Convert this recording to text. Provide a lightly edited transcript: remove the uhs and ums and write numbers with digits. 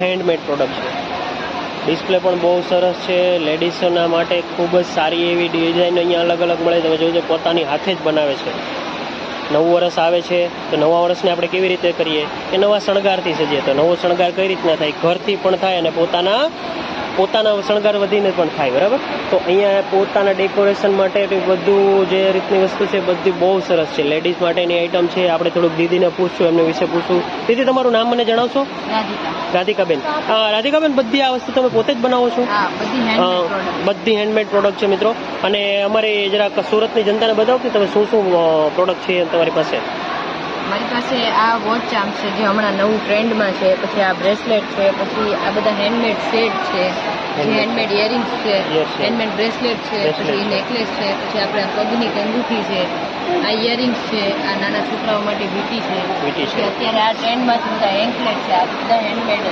Handmade product છે. Display પણ બહુ સરસ છે. લેડીઝોના માટે ખૂબ જ સારી એવી ડિઝાઇન અહીંયા અલગ અલગ મળે. તમે જોજો, પોતાની હાથે જ બનાવે છે. નવું વર્ષ આવે છે તો નવા વર્ષને આપણે કેવી રીતે કરીએ કે નવા શણગારથી સજીએ. તો નવો શણગાર કઈ રીતના થાય? ઘરથી પણ થાય અને પોતાના શણગાર વધીને પણ થાય. બરાબર? તો અહીંયા પોતાના ડેકોરેશન માટે બધું જે રીતની વસ્તુ છે બધી બહુ સરસ છે. લેડીઝ માટેની આઈટમ છે. આપણે થોડુંક દીદીને પૂછશું, એમને વિશે પૂછશું. દીદી, તમારું નામ મને જણાવશો? રાધિકાબેન. રાધિકાબેન, બધી આ વસ્તુ તમે પોતે જ બનાવો છો? બધી હેન્ડમેડ પ્રોડક્ટ છે મિત્રો. અને અમારી જરાક સુરતની જનતાને બતાવો કે તમે શું શું પ્રોડક્ટ છે તમારી પાસે. મારી પાસે આ વોચ ચાર્મ છે જે હમણાં નવું ટ્રેન્ડમાં છે. પછી આ બ્રેસલેટ છે. પછી આ બધા હેન્ડમેડ સેટ છે, હેન્ડમેડ ઇયરિંગ્સ છે, હેન્ડમેડ બ્રેસલેટ છે, પછી નેકલેસ છે, પછી આપણે પગની કંગૂઠી છે, આ ઇયરિંગ્સ છે, આ નાના છોકરાઓ માટે વીટી છે. અત્યારે આ ટ્રેન્ડમાં છે બધા એન્કલેટ છે. આ બધા હેન્ડમેડ